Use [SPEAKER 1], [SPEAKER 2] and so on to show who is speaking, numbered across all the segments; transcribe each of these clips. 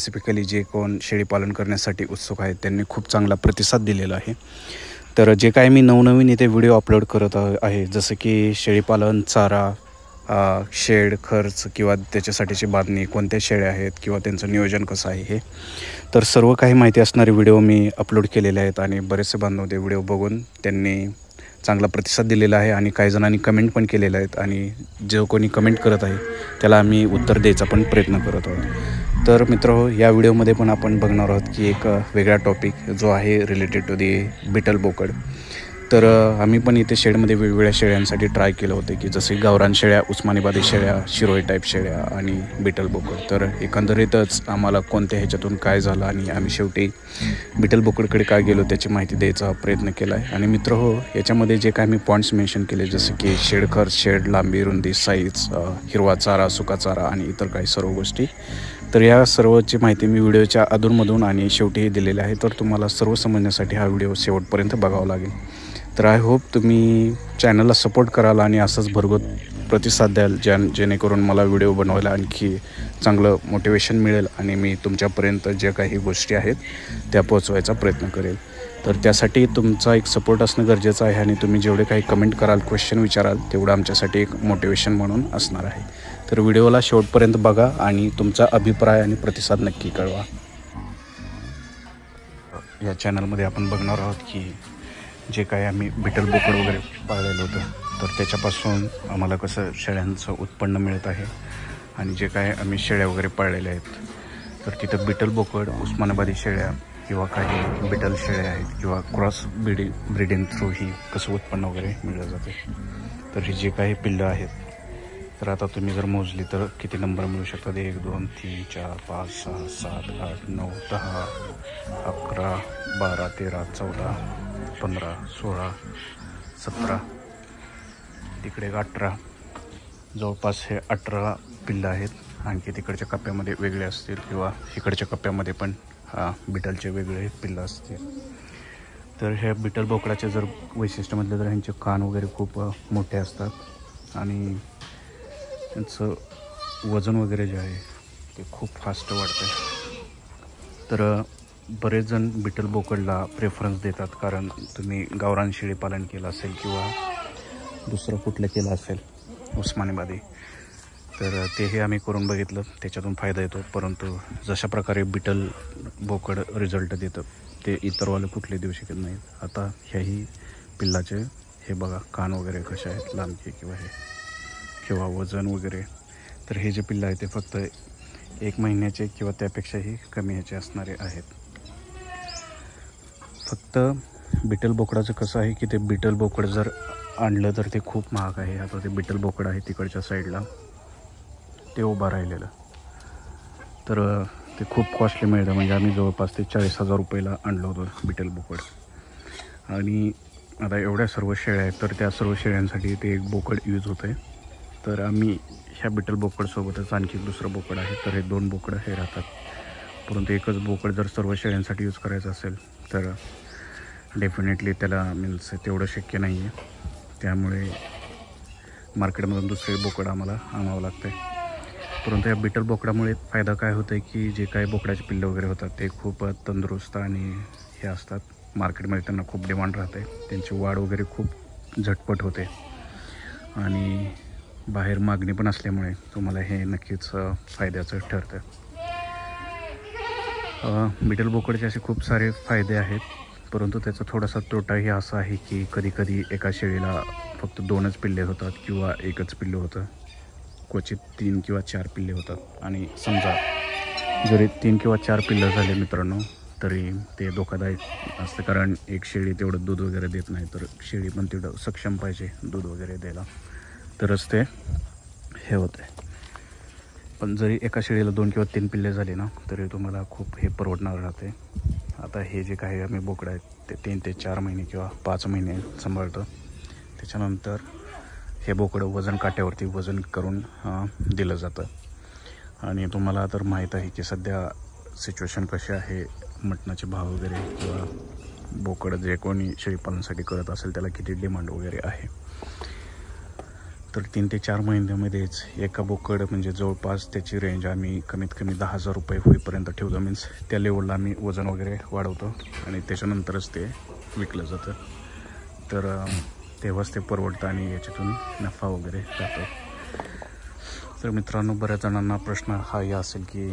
[SPEAKER 1] Specifically जे कोण शेळीपालन करण्यासाठी उत्सुक आहेत त्यांनी खूप चांगला प्रतिसाद दिलेला आहे। तर जे काय मी नवनवीन इथे व्हिडिओ अपलोड करत आहे, जसं की शेळीपालन, चारा, शेड खर्च किंवा त्याच्यासाठीची बांधणी, कोणत्या शेळ्या आहेत किंवा त्यांचं नियोजन कसं आहे, हे तर सर्व काही माहिती असणारे व्हिडिओ मी अपलोड केलेले आहेत आणि बरेचसे बांधव ते व्हिडिओ बघून त्यांनी चांगला प्रतिसाद दिलेला आहे आणि काही जणांनी कमेंट पण केलेले आहेत आणि जो कोणी कमेंट करत आहे त्याला आम्ही उत्तर द्यायचा पण प्रयत्न करत आहोत। तर मित्रहो, या व्हिडिओमध्ये पण आपण बघणार आहोत की एक वेगळा टॉपिक जो आहे रिलेटेड टू दी बिटल बोकड। तर आम्ही पण इथे शेडमध्ये वेगवेगळ्या शेळ्यांसाठी ट्राय केलं होतं की जसे गावरान शेळ्या, उस्मानाबादी शेळ्या, शिरोई टाईप शेळ्या आणि बिटल बोकड। तर एकंदरीतच आम्हाला कोणत्या ह्याच्यातून काय झालं आणि आम्ही शेवटी बिटल बोकडकडे काय गेलो त्याची माहिती द्यायचा प्रयत्न केला आहे। आणि मित्रहो, याच्यामध्ये जे काय मी पॉईंट्स मेन्शन केले जसे की शेड खर्च, शेड लांबी, रुंदी, साईज, हिरवा चारा, सुका चारा आणि इतर काही सर्व गोष्टी, तर या सर्वची माहिती मी व्हिडिओच्या अधूनमधून आणि शेवटीही दिलेली आहे। तर तुम्हाला सर्व समजण्यासाठी हा व्हिडिओ शेवटपर्यंत बघावा लागेल। तर आय होप तुम्ही चॅनलला सपोर्ट कराल आणि असंच भरघोस प्रतिसाद द्याल जेणेकरून मला व्हिडिओ बनवायला आणखी चांगलं मोटिवेशन मिळेल आणि मी तुमच्यापर्यंत जे काही गोष्टी आहेत त्या पोहोचवायचा प्रयत्न करेल। तर त्यासाठी तुमचा एक सपोर्ट असणं गरजेचं आहे आणि तुम्ही जेवढे काही कमेंट कराल, क्वेश्चन विचाराल, तेवढं आमच्यासाठी एक मोटिवेशन म्हणून असणार आहे। तर व्हिडिओला शेवटपर्यंत बघा आणि तुमचा अभिप्राय आणि प्रतिसाद नक्की कळवा। या चॅनलमध्ये आपण बघणार आहोत की जे काही आम्ही बिटल बोकड वगैरे पाळलेलं होतं तर त्याच्यापासून आम्हाला कसं शेळ्यांचं उत्पन्न मिळत आहे आणि जे काय आम्ही शेळ्या वगैरे पाळलेल्या आहेत तर तिथं बिटल बोकड, उस्मानाबादी शेळ्या किंवा काही बिटल शेळ्या आहेत किंवा क्रॉस ब्रीडिंग थ्रू ही कसं उत्पन्न वगैरे मिळलं जाते। तर ही जे काही पिल्लं आहेत तर आता तुम्ही जर मोजली तर किती नंबर मिळू शकतात, 1 2 3 4 5 6 7 8 9 10 11 12 13 14 15 16 17 तिकडे 18, जवळपास हे 18 पिल्लं आहेत। आणखी तिकडच्या कप्प्यामध्ये वेगळे असतील किंवा इकडच्या कप्प्यामध्ये पण बिटलचे वेगळे पिल्लं असतील। तर ह्या बिटल बोकडाचे जर वैशिष्ट्य म्हटलं तर ह्यांचे कान वगैरे खूप मोठे असतात आणि त्यांचं वजन वगैरे जे आहे ते खूप फास्ट वाढतं। तर बरेच जण बिटल बोकडला प्रेफरन्स देतात कारण तुम्ही गावरान शेळी पालन केलं असेल किंवा दुसरं कुठलं केलं असेल उस्मानाबादी, तर तेही आम्ही करून बघितलं, त्याच्यातून फायदा येतो। परंतु जशा प्रकारे बिटल बोकड रिझल्ट देतं ते इतरवाले कुठले देऊ शकत नाहीत। आता ह्याही पिल्लाचे हे बघा कान वगैरे कसे आहेत, लांबचे किंवा वजन वगैरे। तर हे जे पिल्लं आहे ते फक्त 1 महिन्याचे किंवा त्यापेक्षाही कमी ह्याचे असणारे आहेत। फक्त बिटल बोकडाचं कसं आहे की ते बिटल बोकड जर आणलं तर ते खूप महाग आहे। आता ते बिटल बोकड आहे तिकडच्या साईडला ते उभं राहिलेलं, तर ते खूप कॉस्टली मिळतं। म्हणजे आम्ही जवळपास ते 40,000 रुपयाला आणलं होतं बिटल बोकड। आणि आता एवढ्या सर्व शेळ्या आहेत तर त्या सर्व शेळ्यांसाठी ते एक बोकड यूज होतं आहे। तर आम्ही ह्या बिटल बोकडसोबतच आणखी दुसरं बोकड आहे, तर हे 2 बोकडं हे राहतात। परंतु एकच बोकड जर सर्व शेळ्यांसाठी यूज करायचं असेल तर डेफिनेटली त्याला मीन्स तेवढं शक्य नाही आहे, त्यामुळे मार्केटमधून दुसरे बोकड आम्हाला आणावं लागतं आहे। परंतु या बिटल बोकडामुळे फायदा काय होतं आहे की जे काही बोकडाचे पिल्लं वगैरे होतात ते खूप तंदुरुस्त आणि हे असतात, मार्केटमध्ये त्यांना खूप डिमांड राहते, त्यांची वाढ वगैरे खूप झटपट होते आणि बाहेर मागणी पण असल्यामुळे तुम्हाला हे नक्कीच फायद्याचं ठरतं। बिटल बोकडचे असे खूप सारे फायदे आहेत, परंतु त्याचा थोडासा तोटाही असा आहे की कधीकधी एका शेळीला फक्त 2च पिल्ले होतात किंवा 1च पिल्लं होतं, क्वचित 3 किंवा 4 पिल्ले होतात। आणि समजा जरी 3 किंवा 4 पिल्लं झाले मित्रांनो तरी ते धोकादायक असतं, कारण एक शेळी तेवढं दूध वगैरे देत नाही, तर शेळी पण तेवढं सक्षम पाहिजे दूध वगैरे द्यायला, तरच ते हे होतं आहे। पण जरी एका शेळीला 2 किंवा 3 पिल्ले झाले ना तरी तुम्हाला खूप हे परवडणार राहते। आता हे जे काही आम्ही बोकडं आहेत ते 3 ते 4 महिने किंवा 5 महिने सांभाळतं, त्याच्यानंतर हे बोकडं वजन काट्यावरती वजन करून दिलं जातं। आणि तुम्हाला तर माहीत आहे की सध्या सिच्युएशन कशी आहे, मटणाचे भाव वगैरे किंवा बोकडं जे कोणी शेळीपालनासाठी करत असेल त्याला किती डिमांड वगैरे आहे। तर 3 ते 4 महिन्यामध्येच एका बोकड म्हणजे जवळपास त्याची रेंज आम्ही कमीत कमी 10,000 रुपये होईपर्यंत ठेवतो. मीन्स त्या लेवलला आम्ही वजन वगैरे वाढवतो आणि त्याच्यानंतरच ते विकलं जातं. तर तेव्हाच ते परवडतं आणि याच्यातून नफा वगैरे जातो. तर मित्रांनो, बऱ्याच जणांना प्रश्न हाही असेल की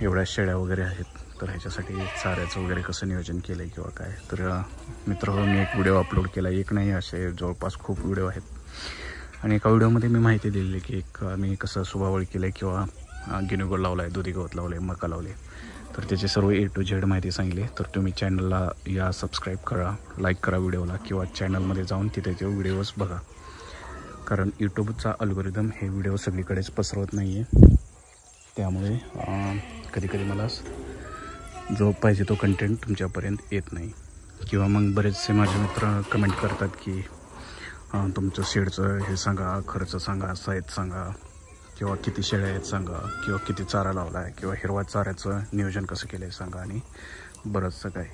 [SPEAKER 1] एवढ्या शेळ्या वगैरे आहेत, तर ह्याच्यासाठी चाऱ्याचं वगैरे कसं नियोजन केलं आहे किंवा काय. तर मित्रांनो, मी एक व्हिडिओ अपलोड केला, एक नाही असे जवळपास खूप व्हिडिओ आहेत. आणि एका व्हिडिओमध्ये मी माहिती दिलेली की एक मी कसं सुभावळ केलं आहे किंवा गिनीगोड लावला आहे, दुधी गवत लावलं आहे, मका लावले. तर त्याची सर्व A to Z माहिती सांगली. तर तुम्ही चॅनलला या सबस्क्राईब करा, लाईक करा व्हिडिओला किंवा चॅनलमध्ये जाऊन तिथे ते व्हिडिओज बघा. कारण यूट्यूबचा अल्गोरिदम हे व्हिडिओ सगळीकडेच पसरवत नाही आहे. त्यामुळे कधीकधी मला जो पाहिजे तो कंटेंट तुमच्यापर्यंत येत नाही. किंवा मग बरेचसे माझे मित्र कमेंट करतात की तुमचं शेडचं हे सांगा, खर्च सांगा, साईज सांगा, किंवा किती शेळ्या आहेत सांगा, किंवा किती चारा लावला आहे, किंवा हिरवा चाऱ्याचं नियोजन कसं केलं आहे सांगा, आणि बरंचसं काय.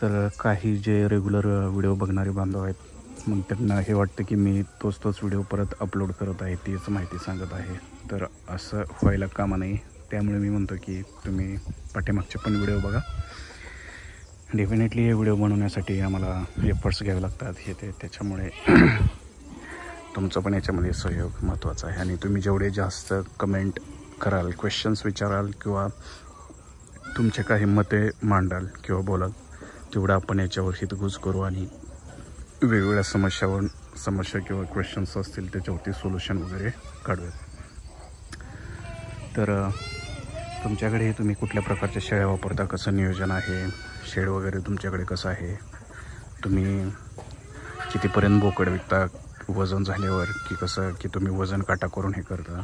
[SPEAKER 1] तर काही जे रेग्युलर व्हिडिओ बघणारे बांधव आहेत, मग त्यांना हे वाटतं की मी तोच व्हिडिओ परत अपलोड करत आहे, तीच माहिती सांगत आहे. तर असं व्हायला कामा नाही. त्यामुळे मी म्हणतो की तुम्ही पाठीमागचे पण व्हिडिओ बघा. डेफिनेटली हे व्हिडिओ बनवण्यासाठी आम्हाला एफर्ट्स घ्यावे लागतात हे त्याच्यामुळे तुमचं पण याच्यामध्ये सहयोग महत्त्वाचा आहे. आणि तुम्ही जेवढे जास्त कमेंट कराल, क्वेश्चन्स विचाराल किंवा तुमचे काही मते मांडाल किंवा बोलाल, तेवढं आपण याच्यावर हितगुज करू आणि वेगवेगळ्या समस्या किंवा क्वेश्चन्स असतील त्याच्यावरती सोल्युशन वगैरे काढूयात. तर तुमच्याकडे तुम्ही कुठल्या प्रकारच्या शेळ्या वापरता, कसं नियोजन आहे, शेड वगैरे तुमच्याकडे कसं आहे, तुम्ही कितीपर्यंत बोकड विकता वजन झाल्यावर, की कसं की तुम्ही वजन काटा करून हे करता.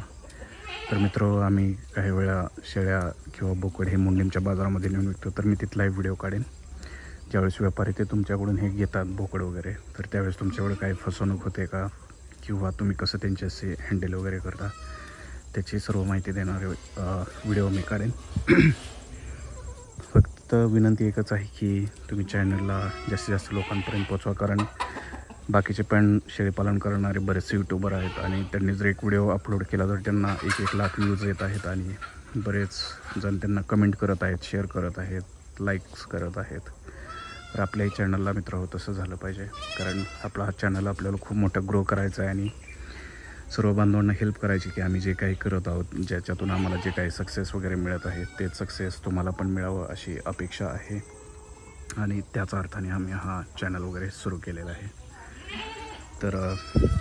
[SPEAKER 1] तर मित्र, आम्ही काही वेळा शेळ्या किंवा बोकड हे मुंडीमच्या बाजारामध्ये नेऊन विकतो. तर मी तिथला एक व्हिडिओ काढेन. ज्यावेळेस व्यापारी ते तुमच्याकडून हे घेतात बोकड वगैरे, तर त्यावेळेस तुमच्याकडे काही फसवणूक होते का, किंवा तुम्ही कसं त्यांच्याशी हँडल वगैरे करता, त्याची सर्व माहिती देणारे व्हिडिओ मी काढेन. फक्त विनंती एकच आहे की तुम्ही चॅनलला जास्तीत जास्त लोकांपर्यंत पोचवा. कारण बाकीचे पण शेळीपालन करणारे बरेचसे यूट्यूबर आहेत आणि त्यांनी जर एक व्हिडिओ अपलोड केला तर त्यांना 1 लाख व्ह्यूज येत आहेत आणि बरेच जण त्यांना कमेंट करत आहेत, शेअर करत आहेत, लाईक्स करत आहेत. तर आपल्याही चॅनलला मित्र तसं झालं पाहिजे. कारण आपला हा चॅनल आपल्याला खूप मोठं ग्रो करायचा आहे आणि सर्व बांधवांना हेल्प करायची की आम्ही जे काही करत आहोत, ज्याच्यातून आम्हाला जे काही सक्सेस वगैरे मिळत आहे तेच सक्सेस तुम्हाला पण मिळावं अशी अपेक्षा आहे. आणि त्याच अर्थाने आम्ही हा चॅनल वगैरे सुरू केलेला आहे. तर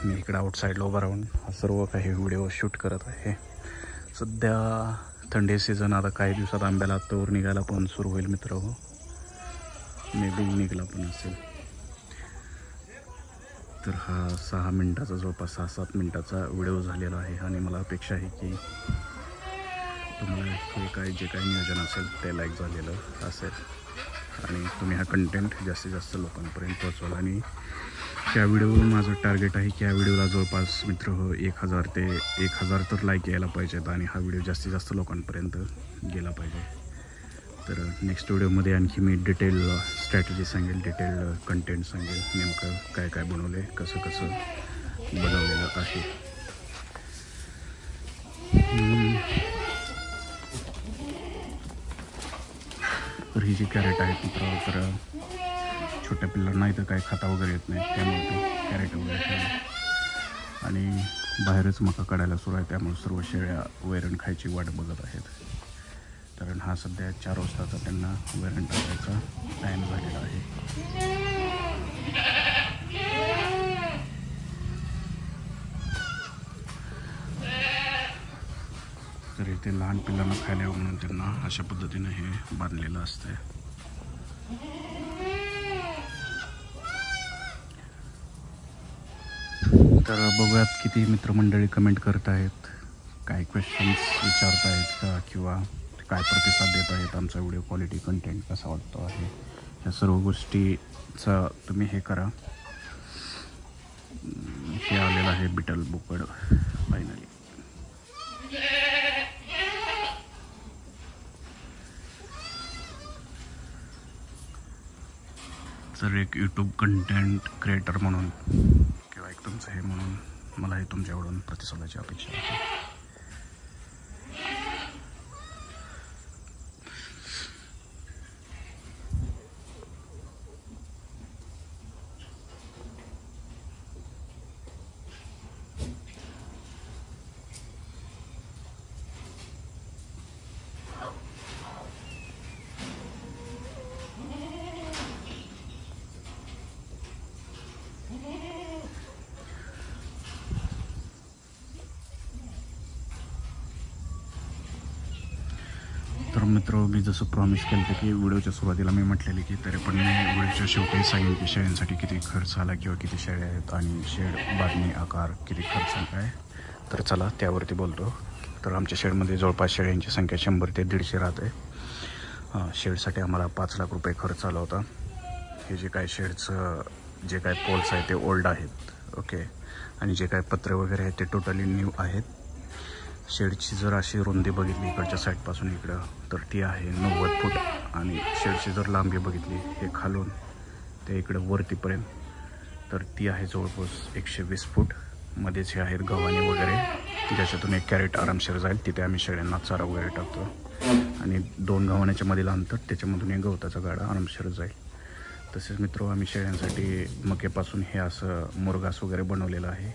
[SPEAKER 1] मी इकडं आउटसाईडला उभा राहून हा सर्व काही व्हिडिओ शूट करत आहे. सध्या थंडी सीझन, आता काही दिवसात आंब्याला तोर निघायला पण सुरू होईल मित्र. मे बी निघाला पण असेल. तर हा 6 मिनटाचा, जवळपास 6-7 मिनटाचा व्हिडिओ झालेला आहे आणि मला अपेक्षा आहे की तुम्हाला हे काय जे काही नियोजन असेल ते लाईक झालेलं असेल आणि तुम्ही हा कंटेंट जास्तीत जास्त लोकांपर्यंत पोहोचवाल. आणि त्या व्हिडिओवर माझं टार्गेट आहे की या व्हिडिओला जवळपास मित्र 1000 ते 1000 तर लाईक यायला पाहिजेत आणि हा व्हिडिओ जास्तीत जास्त लोकांपर्यंत गेला पाहिजे. तर नेक्स्ट व्हिडिओमध्ये आणखी मी डिटेल स्ट्रॅटेजी सांगेल, डिटेल कंटेंट सांगेल, नेमकं काय काय बनवले, कसं कसं बनवलेलं आहे. तर ही जी कॅरेट आहेत मित्र, तर छोट्या पिल्लांना इथं काय खाता वगैरे येत नाही, त्यामुळे ते कॅरेट वगैरे ठेवले आणि बाहेरच मका काढायला सुरू आहे. त्यामुळे सर्व शेळ्या वैरण खायची वाट बघत आहेत. कारण हा सध्या 4 वाजताचा त्यांना वैरण टाकायचा टाईम झालेला आहे. तर इथे लहान पिल्लांना खायला यावं म्हणून त्यांना अशा पद्धतीने हे बांधलेलं असतंय. तर बघूयात किती मित्रमंडळी कमेंट करत आहेत, काय क्वेश्चन्स विचारत आहेत का, किंवा काय प्रतिसाद देत आहेत, आमचा व्हिडिओ क्वालिटी कंटेंट कसा वाटतो आहे, या सर्व गोष्टीचा तुम्ही हे करा. हे आलेलं आहे बिटल बोकड फायनली. तर एक यूट्यूब कंटेंट क्रिएटर म्हणून किंवा एक तुमचं हे म्हणून मलाही तुमच्याकडून प्रतिसादाची अपेक्षा आहे. तर मित्र, मी जसं प्रॉमिस केलं होतं की व्हिडिओच्या सुरुवातीला मी म्हटलेले की तरी पण मी व्हिडिओच्या शेवटी सांगेन की शेळ्यांसाठी किती खर्च आला किंवा किती शेळ्या आहेत आणि शेड बांधणी आकार किती खर्च आला आहे. तर चला त्यावरती बोलतो. तर आमच्या शेडमध्ये जवळपास शेळ्यांची संख्या 100 ते 150 राहते. शेडसाठी आम्हाला 5 लाख रुपये खर्च आला होता. हे जे काय शेडचं जे काय पोल्स आहेत ते ओल्ड आहेत, ओके, आणि जे काय पत्रे वगैरे आहेत ते टोटली न्यू आहेत. शेडची जर अशी रुंदी बघितली इकडच्या साईडपासून इकडं तर ती आहे 90 फूट आणि शेडची जर लांबी बघितली हे खालून ते इकडं वरतीपर्यंत तर ती आहे जवळपास 120 फूट. मध्येच हे आहेत गव्हाणे वगैरे ज्याच्यातून 1 कॅरेट आरामशीर जाईल. तिथे आम्ही शेळ्यांना चारा वगैरे टाकतो आणि 2 गव्हाण्याच्या मधील अंतर त्याच्यामधून 1 गवताचा गाडा आरामशीर जाईल. तसेच मित्र, आम्ही शेळ्यांसाठी मक्यापासून हे असं मुरघास वगैरे बनवलेलं आहे.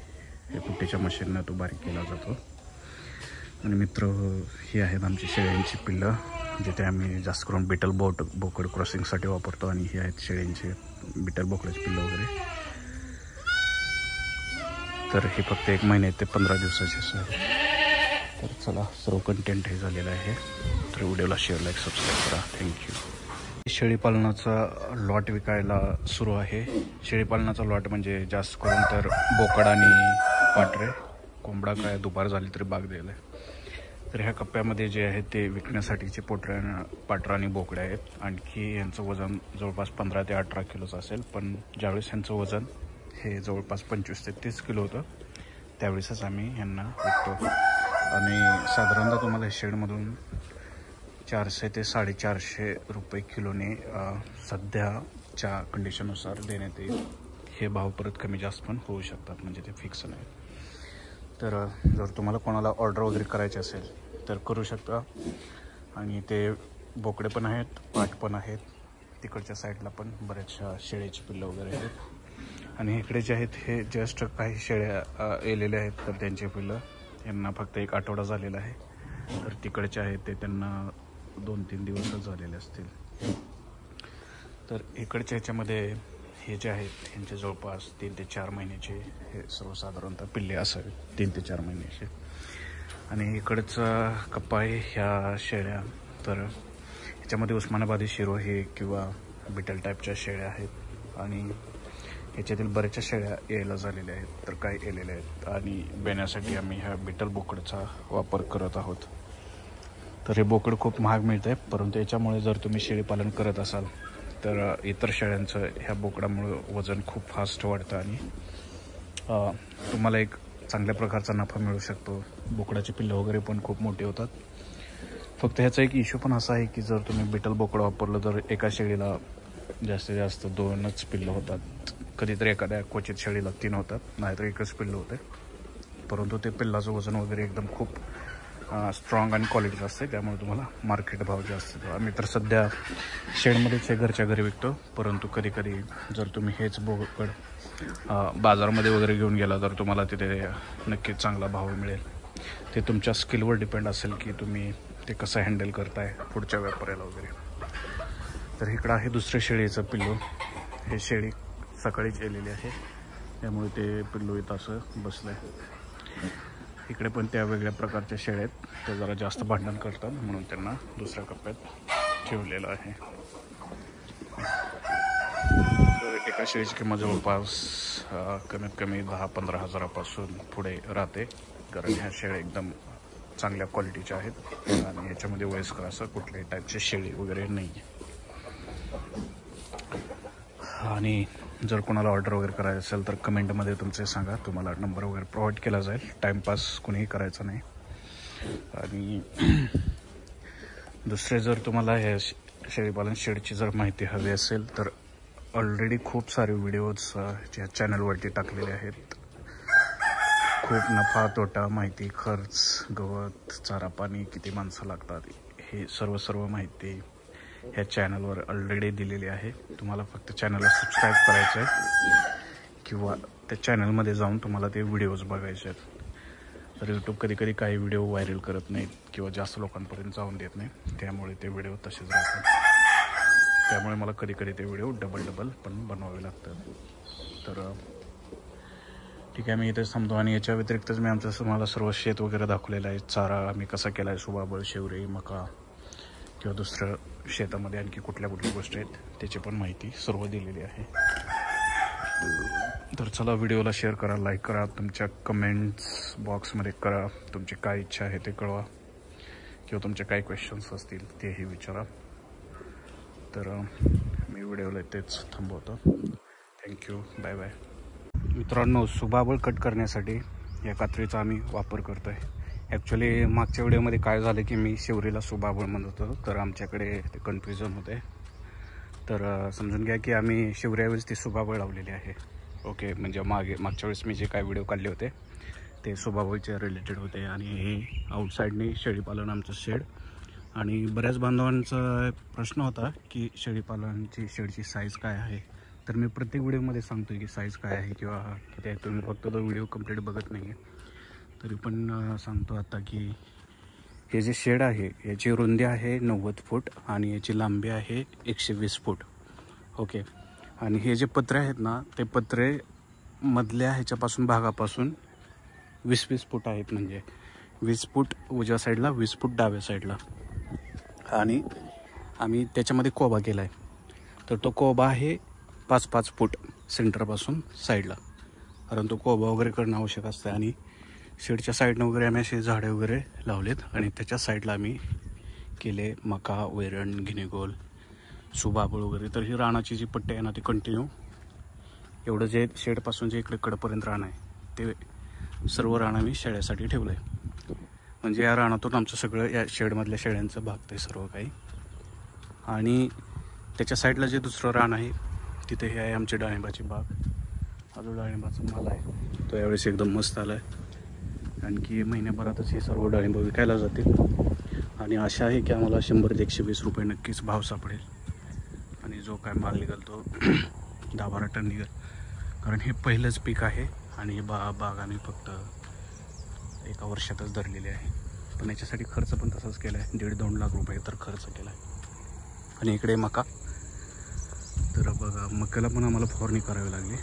[SPEAKER 1] हे कुट्टीच्या मशीननं तो बारीक केला जातो. आणि मित्र, ही आहेत आमची शेळ्यांची पिल्लं जिथे आम्ही जास्त करून बिटल बोकड क्रॉसिंगसाठी वापरतो. आणि ही आहेत शेळ्यांची बिटल बोकडाची पिल्लं वगैरे. तर हे फक्त 1 महिने ते 15 दिवसाचे आहे. तर चला, सर्व कंटेंट हे झालेलं आहे. तर व्हिडिओला शेअर, लाईक, सबस्क्राईब करा. थँक्यू. शेळीपालनाचा लॉट विकायला सुरू आहे. शेळीपालनाचा लॉट म्हणजे जास्त करून तर बोकड आणि पाटरे. कोंबडा काय दुपार झाली तरी बाग द्यायला. तर ह्या कप्प्यामध्ये जे आहे ते विकण्यासाठीचे पाटरा आणि बोकडे आहेत. आणखी यांचं वजन जवळपास 15 ते 18 किलोचं असेल. पण ज्यावेळेस यांचं वजन हे जवळपास 25 ते 30 किलो होतं त्यावेळेसच आम्ही यांना विकतो. आणि साधारणतः तुम्हाला शेडमधून 400 ते 450 रुपये किलोने सध्याच्या कंडिशननुसार देण्यात येईल. हे भाव परत कमी जास्त पण होऊ शकतात, म्हणजे ते फिक्स नाही. तर जर तुम्हाला कोणाला ऑर्डर वगैरे करायची असेल तर करू शकता. आणि ते बोकडे पण आहेत, पाट पण आहेत. तिकडच्या साईडला पण बऱ्याचशा शेळ्याची पिल्लं वगैरे आहेत. आणि इकडे जे आहेत हे जस्ट काही शेळ्या येलेल्या आहेत तर त्यांची पिल्लं यांना फक्त 1 आठवडा झालेला आहे. तर तिकडचे आहेत ते त्यांना 2-3 दिवसच झालेले असतील. तर इकडच्या ह्याच्यामध्ये हे जे आहेत यांचे जवळपास 3 ते 4 महिन्याचे हे सर्वसाधारणतः पिल्ले असावेत, 3 ते 4 महिन्याचे. आणि इकडचा कप्पा आहे ह्या शेळ्या. तर ह्याच्यामध्ये उस्मानाबादी शिरोही किंवा बिटल टाईपच्या शेळ्या आहेत. आणि ह्याच्यातील बऱ्याचशा शेळ्या यायला झालेल्या आहेत तर काही येलेल्या आहेत. आणि बेण्यासाठी आम्ही ह्या बिटल बोकडचा वापर करत आहोत. तर हे बोकड खूप महाग मिळतं आहे, परंतु याच्यामुळे जर तुम्ही शेळीपालन करत असाल तर इतर शेळ्यांचं ह्या बोकडामुळं वजन खूप फास्ट वाढतं आणि तुम्हाला एक चांगल्या प्रकारचा नफा मिळू शकतो. बोकडाची पिल्लं वगैरे पण खूप मोठी होतात. फक्त ह्याचा एक इश्यू पण असा आहे की जर तुम्ही बिटल बोकड वापरलं तर एका शेळीला जास्तीत जास्त 2च पिल्लं होतात. कधीतरी एखाद्या क्वचित शेळीला 3 होतात, नाहीतर 1च पिल्लं होते. परंतु ते पिल्लाचं वजन वगैरे एकदम खूप स्ट्रॉंग आणि क्वालिटीचं असते, त्यामुळे तुम्हाला मार्केट भाव जास्त येतो. आम्ही तर सध्या शेडमध्येच हे घरच्या घरी विकतो. परंतु कधी कधी जर तुम्ही हेच बोकड बाजारामध्ये वगैरे घेऊन गेला तर तुम्हाला तिथे नक्कीच चांगला भाव मिळेल. ते तुमच्या स्किलवर डिपेंड असेल की तुम्ही ते कसं हँडल करताय पुढच्या व्यापाऱ्याला वगैरे. तर इकडं आहे दुसऱ्या शेळीचं पिल्लू. हे शेळी सकाळीच येलेली आहे त्यामुळे ते पिल्लू इथं असं बसलं आहे. इकडे पण त्या वेगळ्या प्रकारच्या शेळ्या आहेत, ते जरा जास्त भांडण करतात म्हणून त्यांना दुसऱ्या कप्प्यात ठेवलेलं आहे. तर एका शेळीची किंमत जवळपास कमीत कमी 10-15 हजारापासून पुढे राहते. कारण ह्या शेळ्या एकदम चांगल्या क्वालिटीच्या आहेत आणि ह्याच्यामध्ये वयस्कर असं कुठल्याही टाईपची शेळी वगैरे नाही आहे. आणि जर कोणाला ऑर्डर वगैरे करायचं असेल तर कमेंटमध्ये तुमचे सांगा, तुम्हाला नंबर वगैरे प्रोव्हाइड केला जाईल. टाईमपास कुणीही करायचा नाही. आणि दुसरे जर तुम्हाला ह्या शेळीपालन शेडची जर माहिती हवी असेल तर ऑलरेडी खूप सारे व्हिडिओज या चॅनलवरती टाकलेले आहेत. खूप नफा तोटा माहिती, खर्च, गवत, चारा पाणी, किती माणसं लागतात, हे सर्व माहिती ह्या चॅनलवर ऑलरेडी दिलेली आहे. तुम्हाला फक्त चॅनलला सबस्क्राईब करायचं आहे किंवा त्या चॅनलमध्ये जाऊन तुम्हाला ते व्हिडिओज बघायचे आहेत. तर यूट्यूब कधी काही व्हिडिओ व्हायरल करत नाहीत किंवा जास्त लोकांपर्यंत जाऊन देत नाही, त्यामुळे ते व्हिडिओ तसेच राहतात. त्यामुळे मला कधी ते व्हिडिओ डबल पण बनवावे लागतात. तर ठीक आहे, मी इथे थांबतो. आणि याच्या व्यतिरिक्तच मी आमचं मला सर्व शेत वगैरे दाखवलेलं आहे. चारा आम्ही कसा केला आहे, सुबाबळ, शेवरी, मका किंवा दुसरं शेतामध्ये आणखी कुठल्या गोष्टी आहेत त्याची पण माहिती सर्व दिलेली आहे. तर चला, व्हिडिओला शेअर करा, लाईक करा, तुमच्या कमेंट्स बॉक्समध्ये करा, तुमची काय इच्छा आहे ते कळवा किंवा तुमचे काय क्वेश्चन्स असतील तेही विचारा. तर मी व्हिडिओला इथेच थांबवतो. Thank you, bye bye. मित्रांनो, सुबाबळ कट करण्यासाठी या कात्रीचा आम्ही वापर करतो आहे. ॲक्च्युली मागच्या व्हिडिओमध्ये काय झालं की मी शेवरीला सुबाबळ म्हणत होतो, तर आमच्याकडे ते कन्फ्युजन होते. तर समजून घ्या की आम्ही शेवऱ्यावेळेस ती सुबाबळ लावलेली आहे. ओके, म्हणजे मागच्या वेळेस मी जे काय व्हिडिओ काढले होते ते सुबाबळच्या रिलेटेड होते. आणि हे आउटसाईडने शेळीपालन आमचं शेड. आणि बऱ्याच बांधवांचा प्रश्न होता की शेडची साईज काय आहे. तर मी प्रत्येक व्हिडिओमध्ये सांगतो की साईज काय आहे किंवा किती आहे. तुम्ही फक्त तो व्हिडिओ कंप्लीट बघत नाही आहे, तरी पण सांगतो आता की हे जे शेड आहे याची रुंदी आहे 90 फूट आणि याची लांबी आहे 120 फूट. ओके, आणि हे जे पत्रे आहेत ना, ते पत्रे मधल्या ह्याच्यापासून भागापासून 20 फूट आहेत. म्हणजे 20 फूट उजव्या साईडला, 20 फूट डाव्या साईडला. आणि आम्ही त्याच्यामध्ये कोबा केला आहे. तर तो कोबा आहे 5 फूट सेंटरपासून साईडला, कारण तो कोबा वगैरे करणं आवश्यक असतं. आणि शेडच्या साईडनं वगैरे आम्ही असे झाडे वगैरे लावलेत. आणि त्याच्या साईडला आम्ही केले मका, वैरण, गिनीगोल, सुबाबळ वगैरे. तर ही रानाची जी पट्टी आहे ना, ती कंटिन्यू एवढं जे शेडपासून जे इकडे कडपर्यंत रान आहे ते सर्व रान आम्ही शेळ्यासाठी ठेवलं आहे. म्हणजे या रानातून आमचं सगळं या शेडमधल्या शेळ्यांचं भागतं आहे सर्व काही. आणि त्याच्या साईडला जे दुसरं रान आहे तिथे हे आहे आमची डाळिंबाची बाग. हा जो डाळिंबाचा माल आहे तो यावेळेस एकदम मस्त आला आहे. आणखी महिन्याभरातच हे सर्व डाळिंब विकायला जातील. आणि आशा आहे की आम्हाला 100 ते 120 रुपये नक्कीच भाव सापडेल. आणि जो काय माल निघेल तो 10-12 टन निघेल, कारण हे पहिलंच पीक आहे. आणि बाग आम्ही फक्त एका वर्षातच धरलेली आहे. पण याच्यासाठी खर्च पण तसाच केला आहे, 1.5-2 लाख रुपये तर खर्च केला आहे. आणि इकडे मका, तर बघा मक्याला पण आम्हाला फवारणी करावी लागली.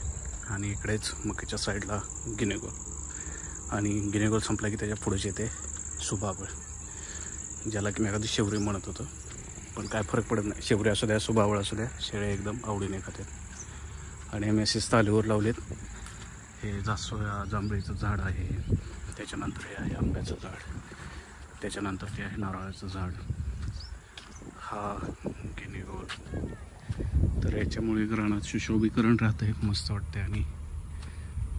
[SPEAKER 1] आणि इकडेच मक्याच्या साईडला गिनीगोल. आणि गिनीगोल संपला की त्याच्या पुढेच येते सुबाबळ, ज्याला की मी एखादी शेवरी म्हणत होतो. पण काय फरक पडत नाही, शेवरी असू द्या सुबाबळ असू द्या, शेळ्या एकदम आवडीने खातात. आणि आम्ही असेच तालीवर लावलेत. हे जांभळीचं झाड आहे, त्याच्यानंतर हे आहे आंब्याचं झाड, त्याच्यानंतर ते आहे नारळाचं झाड, हा गिनीगोल. तर याच्यामुळे रानात सुशोभीकरण राहतं, एक मस्त वाटते. आणि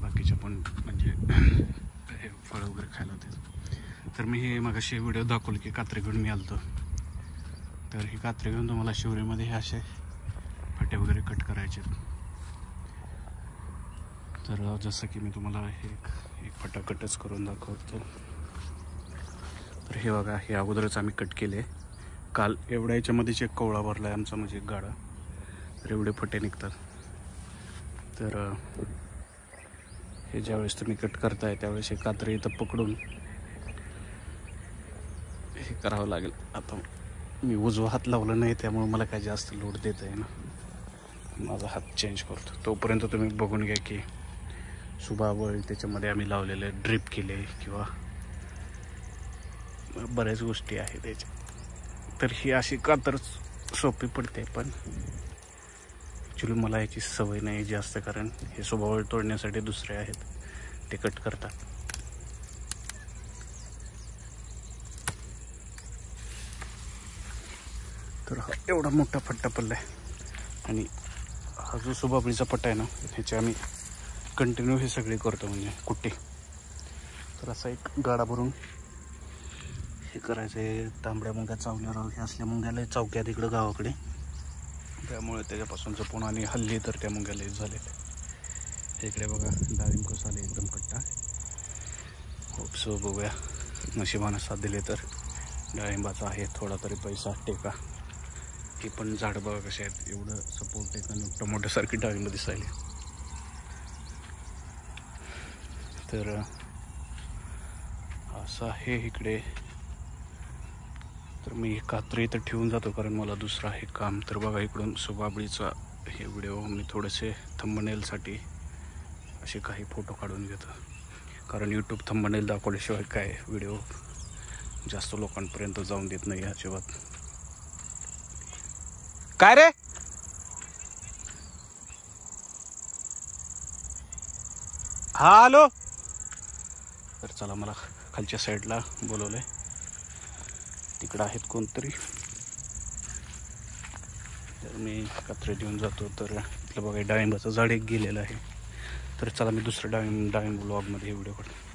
[SPEAKER 1] बाकीच्या पण म्हणजे हे फळं वगैरे खायला होते. तर मी हे मगाशी व्हिडिओ दाखवलं की कात्री घेऊन मी आलतो. तर ही कात्री घेऊन तुम्हाला शिवरीमध्ये हे असे फाटे वगैरे कट करायचे. तर जसं की मी तुम्हाला हे एक फाटा कटच करून दाखवतो. तर हे बघा, हे अगोदरच आम्ही कट केले काल. एवढ्या याच्यामध्येच एक कवळा भरला आहे आमचा, म्हणजे एक गाडा. तर एवढे फटे निघतात. तर हे ज्यावेळेस तुम्ही कट करताय त्यावेळेस हे कात्री इथं पकडून हे करावं लागेल. आता मी उजवा हात लावला नाही त्यामुळे मला काय जास्त लोड देत आहे ना, माझा हात चेंज करतो. तोपर्यंत तुम्ही बघून घ्या की सुबाबळ त्याच्यामध्ये आम्ही लावलेले, ड्रिप केले किंवा बऱ्याच गोष्टी आहेत त्याच्या. तर ही अशी कातर सोपी पडते, पण ॲक्च्युली मला याची सवय नाही जास्त, कारण हे सुबाबळ तोडण्यासाठी दुसरे आहेत ते कट करतात. तर हा एवढा मोठा फट्टा पडला आहे. आणि हा जो सुबाबळीचा पट्टा आहे ना, ह्याचे आम्ही कंटिन्यू हे सगळे करतो, म्हणजे कुट्टी. तर असा एक गाडा भरून हे करायचं आहे. तांबड्या मुंग्या चावल्यावर हे असल्या मुंग्याला चौक्या तिकडं गावाकडे, त्यामुळे त्याच्यापासून जपून. आणि हल्ली तर त्या मुंग्याला झाले. इकडे बघा डाळिंब कसं आले, एकदम कट्टा. सो बघूया, नशिबानं साथ दिले तर डाळिंबाचा आहे थोडा तरी पैसा टेका. ही पण झाड बघा कसे आहेत, एवढं सपोर्ट टेका टोमॅटोसारखी डाळिंब दिसायली. तर असं आहे इकडे. तर मी कात्री तर ठेवून जातो कारण मला दुसरं आहे काम. तर बघा इकडून सुबाबळीचा हे व्हिडिओ मी थोडेसे थंबनेलसाठी असे काही फोटो काढून घेतो, कारण यूट्यूब थंबनेल दाखवल्याशिवाय काय व्हिडिओ जास्त लोकांपर्यंत जाऊन देत नाही अजिबात. काय रे, हा हॅलो. तर चला, मला खालच्या साईडला बोलवलंय, तिकडं आहेत कोणतरी. तर मी कात्री देऊन जातो. तर इथलं बघा डाळिंबाचं झाड एक गेलेलं आहे. तर चला, मी दुसरं डाळिंब ब्लॉगमध्ये व्हिडिओ काढतो.